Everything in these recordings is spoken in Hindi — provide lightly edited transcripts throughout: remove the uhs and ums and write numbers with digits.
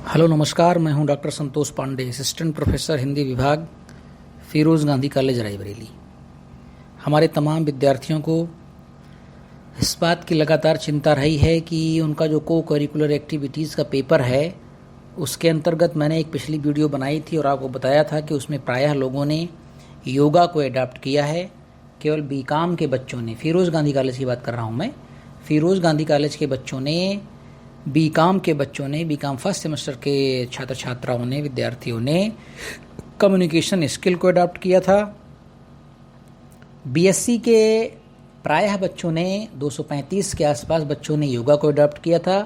हेलो नमस्कार, मैं हूं doctor Santosh Pandey, assistant professor Hindi विभाग, फिरोज़ गांधी कॉलेज रायबरेली। हमारे तमाम विद्यार्थियों को इस बात की लगातार चिंता रही है कि उनका जो को करिकुलर एक्टिविटीज़ का पेपर है उसके अंतर्गत मैंने एक पिछली वीडियो बनाई थी और आपको बताया था कि उसमें प्रायः लोगों ने योगा को एडॉप्ट किया है। केवल बीकॉम के बच्चों ने, फिरोज़ गांधी कॉलेज की बात कर रहा हूँ मैं, फिरोज़ गांधी कॉलेज के बच्चों ने, बीकॉम के बच्चों ने, बीकॉम फर्स्ट सेमेस्टर के छात्र छात्राओं ने, विद्यार्थियों ने कम्युनिकेशन स्किल को अडॉप्ट किया था। बीएससी के प्रायः बच्चों ने, 235 के आसपास बच्चों ने योगा को अडॉप्ट किया था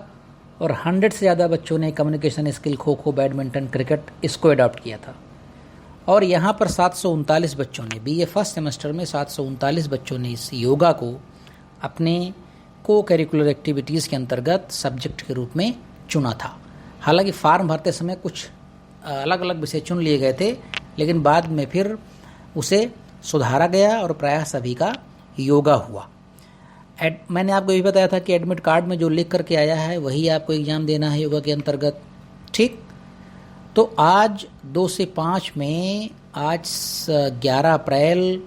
और 100 से ज़्यादा बच्चों ने communication skill, kho kho, badminton, cricket, इसको अडॉप्ट किया था। और यहाँ पर 739 बच्चों ने, बीए फर्स्ट सेमेस्टर में 739 बच्चों ने इस योगा को अपने को करिकुलर एक्टिविटीज़ के अंतर्गत सब्जेक्ट के रूप में चुना था। हालांकि फॉर्म भरते समय कुछ अलग अलग विषय चुन लिए गए थे, लेकिन बाद में फिर उसे सुधारा गया और प्रायः सभी का योगा हुआ। मैंने आपको ये बताया था कि एडमिट कार्ड में जो लिख करके आया है वही आपको एग्ज़ाम देना है योगा के अंतर्गत। ठीक, तो आज 2 से 5 में, आज 11 अप्रैल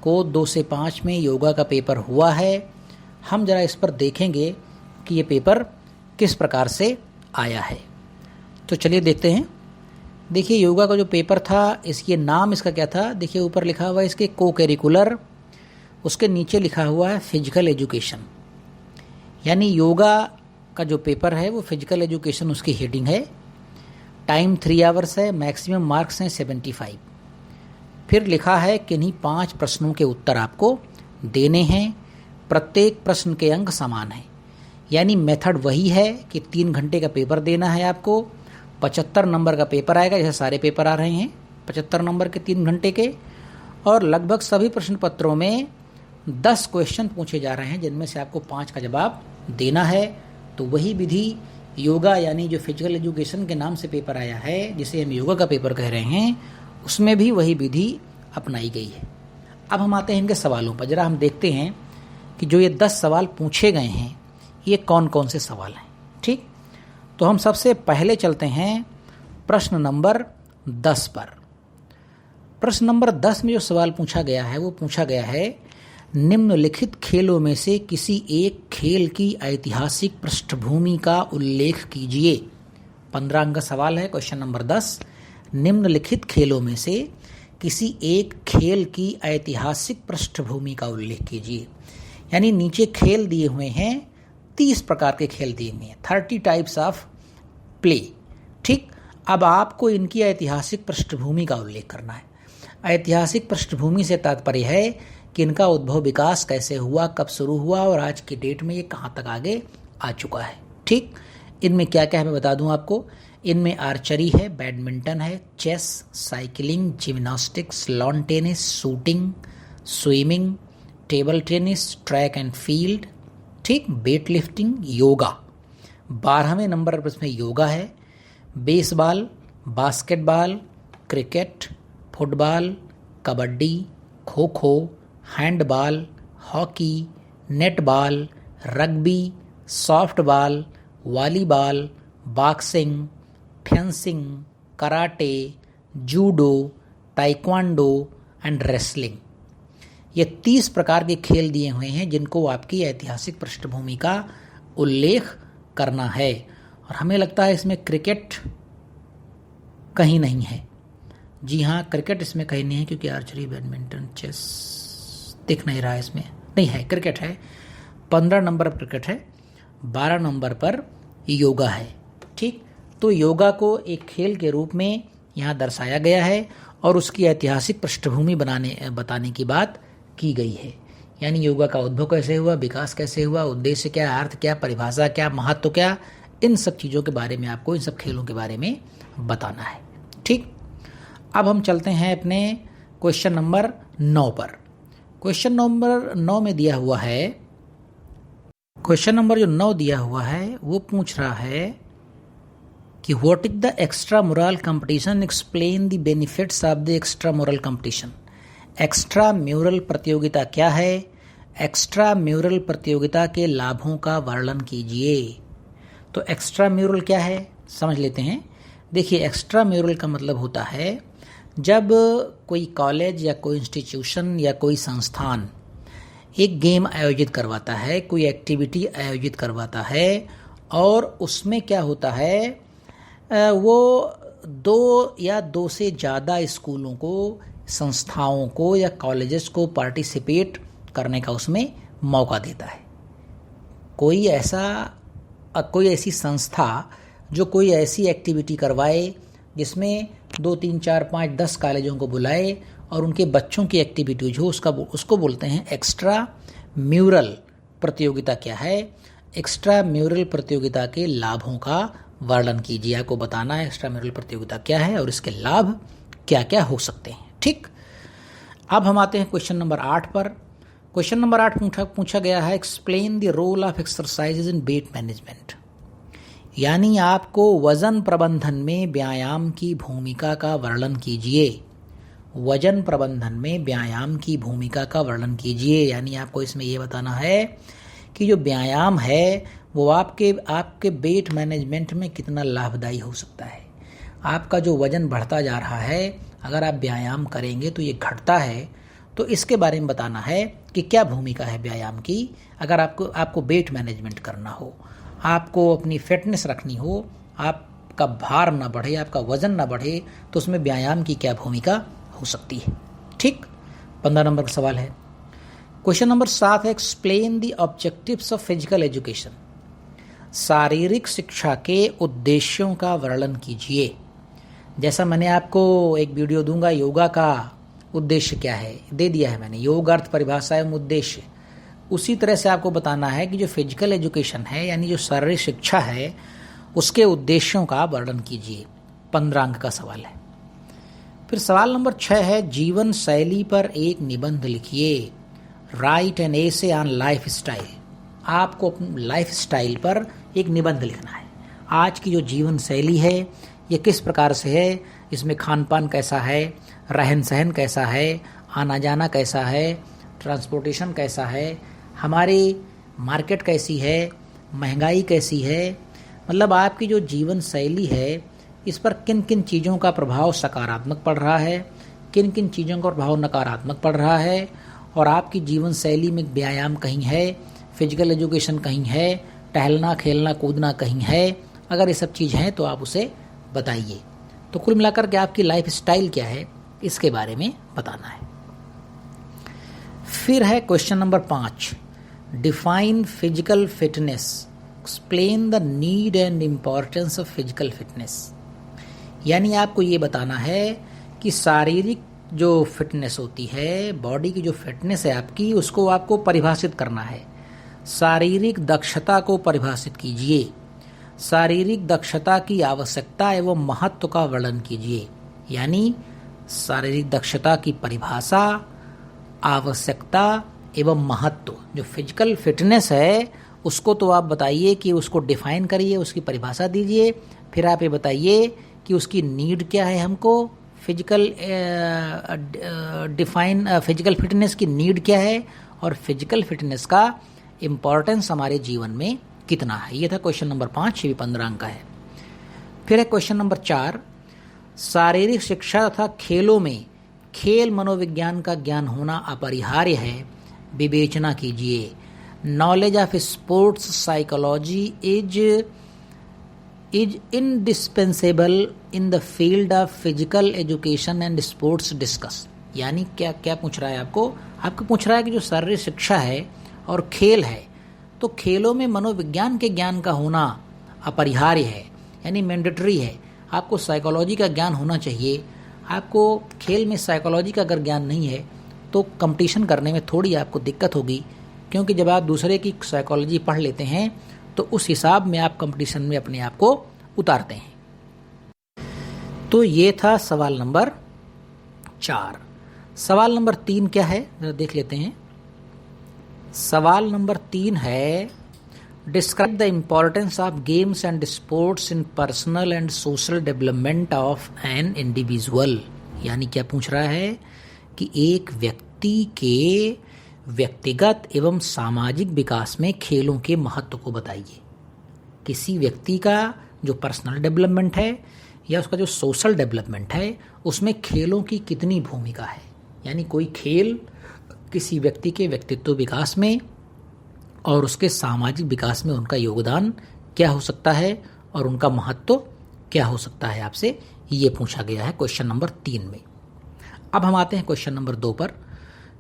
को 2 से 5 में योगा का पेपर हुआ है। हम जरा इस पर देखेंगे कि ये पेपर किस प्रकार से आया है। तो चलिए देखते हैं। देखिए, योगा का जो पेपर था, इसके नाम इसका क्या था, देखिए ऊपर लिखा हुआ है इसके को करिकुलर, उसके नीचे लिखा हुआ है फिजिकल एजुकेशन। यानी योगा का जो पेपर है वो फिजिकल एजुकेशन उसकी हेडिंग है। टाइम 3 आवर्स है, मैक्सिमम मार्क्स हैं 75। फिर लिखा है किन्हीं 5 प्रश्नों के उत्तर आपको देने हैं। प्रत्येक प्रश्न के अंक समान हैं, यानी मेथड वही है कि 3 घंटे का पेपर देना है आपको। 75 नंबर का पेपर आएगा, जैसे सारे पेपर आ रहे हैं 75 नंबर के 3 घंटे के। और लगभग सभी प्रश्न पत्रों में 10 क्वेश्चन पूछे जा रहे हैं, जिनमें से आपको 5 का जवाब देना है। तो वही विधि योगा, यानी जो फिजिकल एजुकेशन के नाम से पेपर आया है, जिसे हम योगा का पेपर कह रहे हैं, उसमें भी वही विधि अपनाई गई है। अब हम आते हैं इनके सवालों पर। जरा हम देखते हैं कि जो ये 10 सवाल पूछे गए हैं ये कौन कौन से सवाल हैं। ठीक, तो हम सबसे पहले चलते हैं प्रश्न नंबर 10 पर। प्रश्न नंबर 10 में जो सवाल पूछा गया है वो पूछा गया है, निम्नलिखित खेलों में से किसी एक खेल की ऐतिहासिक पृष्ठभूमि का उल्लेख कीजिए। 15 अंक का सवाल है, क्वेश्चन नंबर 10। निम्नलिखित खेलों में से किसी एक खेल की ऐतिहासिक पृष्ठभूमि का उल्लेख कीजिए। यानी नीचे खेल दिए हुए हैं, 30 प्रकार के खेल दिए हुए हैं, 30 टाइप्स ऑफ प्ले। ठीक, अब आपको इनकी ऐतिहासिक पृष्ठभूमि का उल्लेख करना है। ऐतिहासिक पृष्ठभूमि से तात्पर्य है कि इनका उद्भव विकास कैसे हुआ, कब शुरू हुआ और आज की डेट में ये कहाँ तक आगे आ चुका है। ठीक, इनमें क्या क्या है मैं बता दूं आपको। इनमें आर्चरी है, बैडमिंटन है, chess, cycling, gymnastics, lawn tennis, shooting, swimming, table tennis, track and field, ठीक, वेट लिफ्टिंग, योगा। 12वें नंबर पर इसमें योगा है। Baseball, basketball, cricket, football, kabaddi, kho kho, handball, hockey, netball, rugby, softball, volleyball, boxing, fencing, karate, judo, taekwondo and wrestling. ये 30 प्रकार के खेल दिए हुए हैं जिनको आपकी ऐतिहासिक पृष्ठभूमि का उल्लेख करना है। और हमें लगता है इसमें क्रिकेट कहीं नहीं है। जी हाँ, क्रिकेट इसमें कहीं नहीं है, क्योंकि आर्चरी, बैडमिंटन, चेस दिख नहीं रहा है इसमें। नहीं है, क्रिकेट है। 15 नंबर पर क्रिकेट है, 12 नंबर पर योगा है। ठीक, तो योगा को एक खेल के रूप में यहाँ दर्शाया गया है और उसकी ऐतिहासिक पृष्ठभूमि बताने की बात की गई है। यानी योगा का उद्भव कैसे हुआ, विकास कैसे हुआ, उद्देश्य क्या, अर्थ क्या, परिभाषा क्या, महत्व क्या, इन सब चीज़ों के बारे में आपको, इन सब खेलों के बारे में बताना है। ठीक, अब हम चलते हैं अपने क्वेश्चन नंबर 9 पर। क्वेश्चन नंबर 9 में दिया हुआ है, क्वेश्चन नंबर जो 9 दिया हुआ है वो पूछ रहा है कि what is the extra moral competition, explain the benefits of the extra moral competition. Extra mural प्रतियोगिता क्या है, एक्स्ट्रा म्यूरल प्रतियोगिता के लाभों का वर्णन कीजिए। तो एक्स्ट्रा म्यूरल क्या है समझ लेते हैं। देखिए, एक्स्ट्रा म्यूरल का मतलब होता है जब कोई कॉलेज या कोई इंस्टीट्यूशन या कोई संस्थान एक गेम आयोजित करवाता है, कोई एक्टिविटी आयोजित करवाता है, और उसमें क्या होता है, वो 2 या 2 से ज़्यादा स्कूलों को, संस्थाओं को या कॉलेजेस को पार्टिसिपेट करने का उसमें मौका देता है। कोई ऐसी संस्था जो कोई ऐसी एक्टिविटी करवाए जिसमें 2, 3, 4, 5, 10 कॉलेजों को बुलाए और उनके बच्चों की एक्टिविटीज हो, उसको बोलते हैं एक्स्ट्रा म्यूरल प्रतियोगिता। क्या है? एक्स्ट्रा म्यूरल प्रतियोगिता के लाभों का वर्णन कीजिए। आपको बताना है एक्स्ट्रा म्यूरल प्रतियोगिता क्या है और इसके लाभ क्या क्या हो सकते हैं। ठीक, अब हम आते हैं क्वेश्चन नंबर 8 पर। क्वेश्चन नंबर 8 पूछा गया है, explain the role of exercises in weight management. यानी आपको वजन प्रबंधन में व्यायाम की भूमिका का वर्णन कीजिए। वजन प्रबंधन में व्यायाम की भूमिका का वर्णन कीजिए। यानी आपको इसमें यह बताना है कि जो व्यायाम है वो आपके वेट मैनेजमेंट में कितना लाभदायी हो सकता है। आपका जो वजन बढ़ता जा रहा है, अगर आप व्यायाम करेंगे तो ये घटता है, तो इसके बारे में बताना है कि क्या भूमिका है व्यायाम की। अगर आपको वेट मैनेजमेंट करना हो, आपको अपनी फिटनेस रखनी हो, आपका भार ना बढ़े, आपका वजन ना बढ़े, तो उसमें व्यायाम की क्या भूमिका हो सकती है। ठीक, 15 नंबर का सवाल है। क्वेश्चन नंबर 7 है, explain the objectives of physical education. शारीरिक शिक्षा के उद्देश्यों का वर्णन कीजिए। जैसा मैंने आपको एक वीडियो दूंगा, योगा का उद्देश्य क्या है, दे दिया है मैंने, योग अर्थ परिभाषा एवं उद्देश्य। उसी तरह से आपको बताना है कि जो फिजिकल एजुकेशन है, यानी जो शारीरिक शिक्षा है, उसके उद्देश्यों का वर्णन कीजिए। 15 अंक का सवाल है। फिर सवाल नंबर 6 है, जीवन शैली पर एक निबंध लिखिए। Right an essay on life style. आपको अपनी लाइफ स्टाइल पर एक निबंध लिखना है। आज की जो जीवन शैली है ये किस प्रकार से है, इसमें खान पान कैसा है, रहन सहन कैसा है, आना जाना कैसा है, ट्रांसपोर्टेशन कैसा है, हमारी मार्केट कैसी है, महंगाई कैसी है। मतलब आपकी जो जीवन शैली है इस पर किन किन चीज़ों का प्रभाव सकारात्मक पड़ रहा है, किन किन चीज़ों का प्रभाव नकारात्मक पड़ रहा है, और आपकी जीवन शैली में व्यायाम कहीं है, फिजिकल एजुकेशन कहीं है, टहलना खेलना कूदना कहीं है। अगर ये सब चीज़ हैं तो आप उसे बताइए। तो कुल मिलाकर के आपकी लाइफ स्टाइल क्या है इसके बारे में बताना है। फिर है question number 5, define physical fitness. Explain the need and importance of physical fitness. यानी आपको ये बताना है कि शारीरिक जो फिटनेस होती है, बॉडी की जो फिटनेस है आपकी, उसको आपको परिभाषित करना है। शारीरिक दक्षता को परिभाषित कीजिए। शारीरिक दक्षता की आवश्यकता एवं महत्व का वर्णन कीजिए। यानी शारीरिक दक्षता की परिभाषा, आवश्यकता एवं महत्व। जो फिजिकल फिटनेस है उसको तो आप बताइए कि उसको डिफाइन करिए, उसकी परिभाषा दीजिए। फिर आप ये बताइए कि उसकी नीड क्या है, हमको फिजिकल फिटनेस की नीड क्या है, और फिजिकल फिटनेस का इम्पोर्टेंस हमारे जीवन में कितना है। ये था क्वेश्चन नंबर 5, ये भी 15 अंक का है। फिर है क्वेश्चन नंबर 4, शारीरिक शिक्षा तथा खेलों में खेल मनोविज्ञान का ज्ञान होना अपरिहार्य है, विवेचना कीजिए। Knowledge of sports psychology is indispensable in the field of physical education and sports discuss. यानी क्या पूछ रहा है आपको पूछ रहा है कि जो शारीरिक शिक्षा है और खेल है, तो खेलों में मनोविज्ञान के ज्ञान का होना अपरिहार्य है, यानी मैंडेटरी है। आपको साइकोलॉजी का ज्ञान होना चाहिए। आपको खेल में साइकोलॉजी का अगर ज्ञान नहीं है तो कंपटीशन करने में थोड़ी आपको दिक्कत होगी, क्योंकि जब आप दूसरे की साइकोलॉजी पढ़ लेते हैं तो उस हिसाब में आप कंपटीशन में अपने आप को उतारते हैं। तो ये था सवाल नंबर 4। सवाल नंबर 3 क्या है, जरा देख लेते हैं। सवाल नंबर 3 है, describe the importance of games and sports in personal and social development of an individual. यानी क्या पूछ रहा है कि एक व्यक्ति के व्यक्तिगत एवं सामाजिक विकास में खेलों के महत्व को बताइए। किसी व्यक्ति का जो पर्सनल डेवलपमेंट है या उसका जो सोशल डेवलपमेंट है उसमें खेलों की कितनी भूमिका है, यानी कोई खेल किसी व्यक्ति के व्यक्तित्व विकास में और उसके सामाजिक विकास में उनका योगदान क्या हो सकता है और उनका महत्व क्या हो सकता है, आपसे ये पूछा गया है क्वेश्चन नंबर 3 में। अब हम आते हैं क्वेश्चन नंबर 2 पर।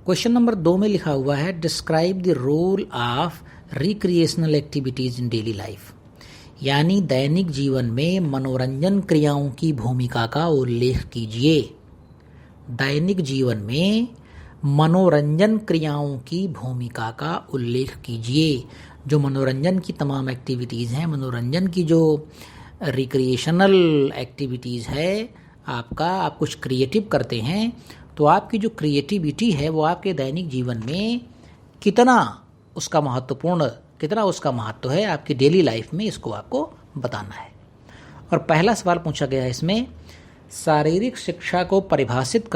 क्वेश्चन नंबर 2 में लिखा हुआ है describe the role of recreational activities in daily life, यानी दैनिक जीवन में मनोरंजन क्रियाओं की भूमिका का उल्लेख कीजिए। दैनिक जीवन में मनोरंजन क्रियाओं की भूमिका का उल्लेख कीजिए। जो मनोरंजन की तमाम एक्टिविटीज़ हैं, मनोरंजन की जो रिक्रिएशनल एक्टिविटीज़ है, आप कुछ क्रिएटिव करते हैं, तो आपकी जो क्रिएटिविटी है वो आपके दैनिक जीवन में कितना उसका महत्व है आपकी डेली लाइफ में, इसको आपको बताना है। और पहला सवाल पूछा गया है इसमें, शारीरिक शिक्षा को परिभाषित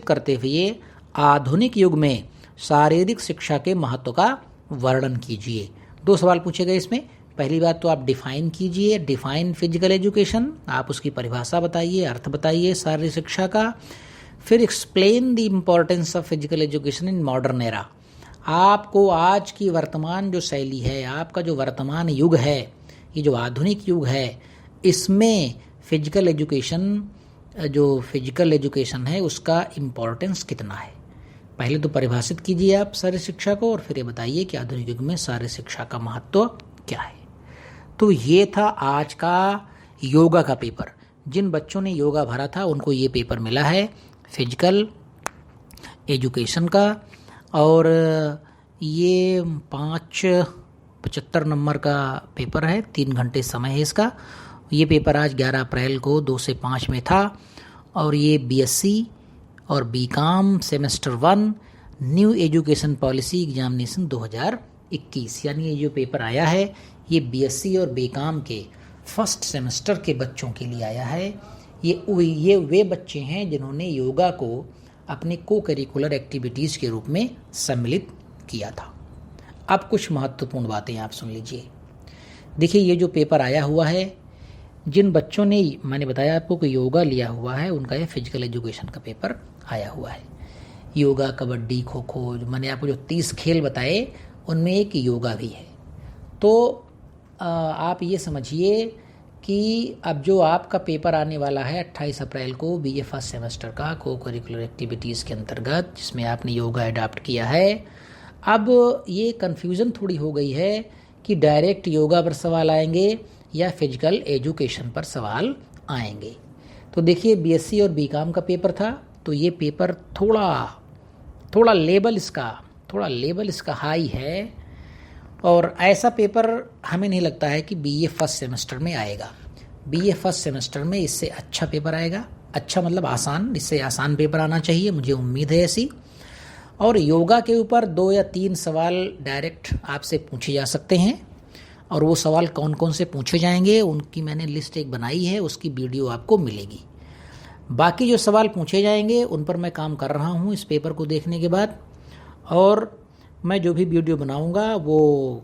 करते हुए आधुनिक युग में शारीरिक शिक्षा के महत्व का वर्णन कीजिए। 2 सवाल पूछे गए इसमें। पहली बात तो आप डिफाइन कीजिए, डिफाइन फिजिकल एजुकेशन, आप उसकी परिभाषा बताइए, अर्थ बताइए शारीरिक शिक्षा का। फिर explain the importance of physical education in modern era. आपको आज की वर्तमान जो शैली है, आपका जो वर्तमान युग है, ये जो आधुनिक युग है, इसमें फिजिकल एजुकेशन है उसका इम्पोर्टेंस कितना है। पहले तो परिभाषित कीजिए आप शारीरिक शिक्षा को, और फिर ये बताइए कि आधुनिक युग में शारीरिक शिक्षा का महत्व क्या है। तो ये था आज का योगा का पेपर। जिन बच्चोों ने योगा भरा था उनको ये पेपर मिला है फिजिकल एजुकेशन का, और ये 575 नंबर का पेपर है, 3 घंटे समय है इसका। ये पेपर आज 11 अप्रैल को 2 से 5 में था, और ये बीएससी और BCom semester 1 new education policy examination 2021, यानी ये जो पेपर आया है ये बीएससी और बीकॉम के फर्स्ट सेमेस्टर के बच्चों के लिए आया है। ये वे बच्चे हैं जिन्होंने योगा को अपने को करिकुलर एक्टिविटीज़ के रूप में सम्मिलित किया था। अब कुछ महत्वपूर्ण बातें आप सुन लीजिए। देखिए, ये जो पेपर आया हुआ है, जिन बच्चों ने, मैंने बताया आपको कि योगा लिया हुआ है, उनका ये फिजिकल एजुकेशन का पेपर आया हुआ है। योगा, कबड्डी, खो खो, मैंने आपको जो 30 खेल बताए उनमें एक योगा भी है। तो आप ये समझिए कि अब जो आपका पेपर आने वाला है 28 अप्रैल को बीए फर्स्ट सेमेस्टर का को करिकुलर एक्टिविटीज़ के अंतर्गत, जिसमें आपने योगा अडॉप्ट किया है, अब ये कन्फ्यूज़न थोड़ी हो गई है कि डायरेक्ट योगा पर सवाल आएंगे या फिजिकल एजुकेशन पर सवाल आएंगे। तो देखिए, बीएससी और बीकॉम का पेपर था, तो ये पेपर थोड़ा लेवल इसका हाई है, और ऐसा पेपर हमें नहीं लगता है कि बीए फर्स्ट सेमेस्टर में आएगा। बीए फर्स्ट सेमेस्टर में इससे अच्छा पेपर आएगा, अच्छा मतलब आसान, इससे आसान पेपर आना चाहिए, मुझे उम्मीद है ऐसी। और योगा के ऊपर 2 या 3 सवाल डायरेक्ट आपसे पूछे जा सकते हैं, और वो सवाल कौन कौन से पूछे जाएंगे उनकी मैंने लिस्ट एक बनाई है, उसकी वीडियो आपको मिलेगी। बाकी जो सवाल पूछे जाएंगे उन पर मैं काम कर रहा हूँ इस पेपर को देखने के बाद, और मैं जो भी वीडियो बनाऊंगा वो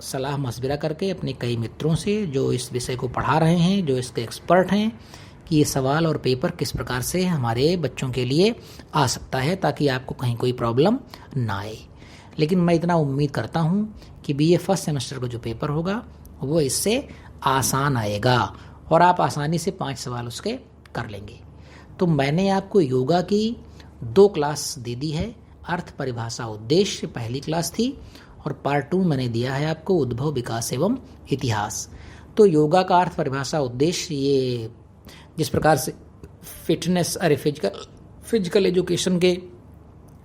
सलाह मशविरा करके अपने कई मित्रों से जो इस विषय को पढ़ा रहे हैं, जो इसके एक्सपर्ट हैं, कि ये सवाल और पेपर किस प्रकार से हमारे बच्चों के लिए आ सकता है, ताकि आपको कहीं कोई प्रॉब्लम ना आए। लेकिन मैं इतना उम्मीद करता हूँ कि बीए फर्स्ट सेमेस्टर का जो पेपर होगा वो इससे आसान आएगा, और आप आसानी से 5 सवाल उसके कर लेंगे। तो मैंने आपको योगा की 2 क्लास दे दी है। अर्थ, परिभाषा, उद्देश्य पहली क्लास थी, और पार्ट 2 मैंने दिया है आपको उद्भव, विकास एवं इतिहास। तो योगा का अर्थ, परिभाषा, उद्देश्य, ये जिस प्रकार से फिजिकल एजुकेशन के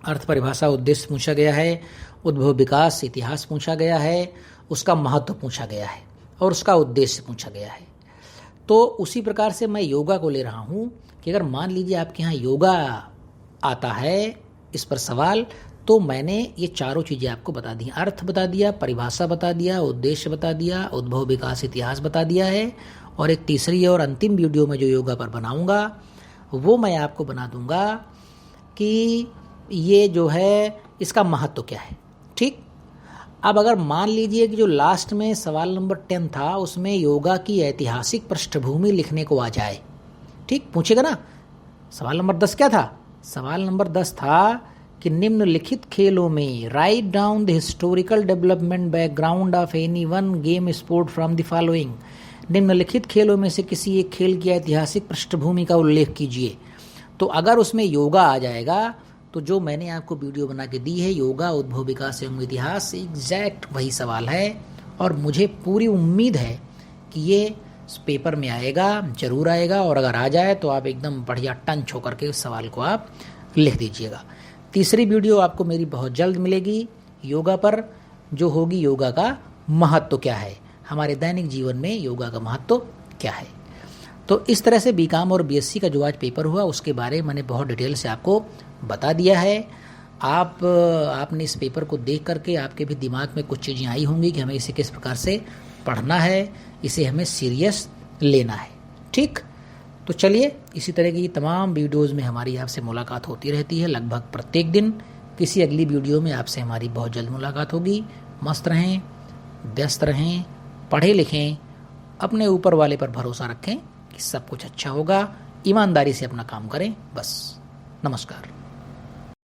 अर्थ, परिभाषा, उद्देश्य पूछा गया है, उद्भव, विकास, इतिहास पूछा गया है, उसका महत्व पूछा गया है, और उसका उद्देश्य पूछा गया है। तो उसी प्रकार से मैं योगा को ले रहा हूँ कि अगर मान लीजिए आपके यहाँ योगा आता है इस पर सवाल, तो मैंने ये चारों चीज़ें आपको बता दी, अर्थ बता दिया, परिभाषा बता दिया, उद्देश्य बता दिया, उद्भव, विकास, इतिहास बता दिया है, और एक तीसरी और अंतिम वीडियो में जो योगा पर बनाऊंगा वो मैं आपको बना दूंगा कि ये जो है इसका महत्व क्या है। ठीक, अब अगर मान लीजिए कि जो लास्ट में सवाल नंबर 10 था उसमें योगा की ऐतिहासिक पृष्ठभूमि लिखने को आ जाए, ठीक पूछेगा ना। सवाल नंबर 10 क्या था? सवाल नंबर 10 था कि निम्नलिखित खेलों में write down the historical development background of any one game sport from the following. निम्नलिखित खेलों में से किसी एक खेल की ऐतिहासिक पृष्ठभूमि का उल्लेख कीजिए। तो अगर उसमें योगा आ जाएगा तो जो मैंने आपको वीडियो बना के दी है योगा उद्भव विकास एवं इतिहास, एग्जैक्ट वही सवाल है और मुझे पूरी उम्मीद है कि ये पेपर में आएगा, जरूर आएगा। और अगर आ जाए तो आप एकदम बढ़िया टंच होकर के उस सवाल को आप लिख दीजिएगा। तीसरी वीडियो आपको मेरी बहुत जल्द मिलेगी योगा पर, जो होगी योगा का महत्व क्या है, हमारे दैनिक जीवन में योगा का महत्व क्या है। तो इस तरह से बीकॉम और बीएससी का जो आज पेपर हुआ उसके बारे में मैंने बहुत डिटेल से आपको बता दिया है। आपने इस पेपर को देख करके आपके भी दिमाग में कुछ चीज़ें आई होंगी कि हमें इसे किस प्रकार से पढ़ना है, इसे हमें सीरियस लेना है, ठीक। तो चलिए इसी तरह की तमाम वीडियोज़ में हमारी आपसे मुलाकात होती रहती है लगभग प्रत्येक दिन। किसी अगली वीडियो में आपसे हमारी बहुत जल्द मुलाकात होगी। मस्त रहें, व्यस्त रहें, पढ़ें लिखें, अपने ऊपर वाले पर भरोसा रखें कि सब कुछ अच्छा होगा। ईमानदारी से अपना काम करें बस। नमस्कार।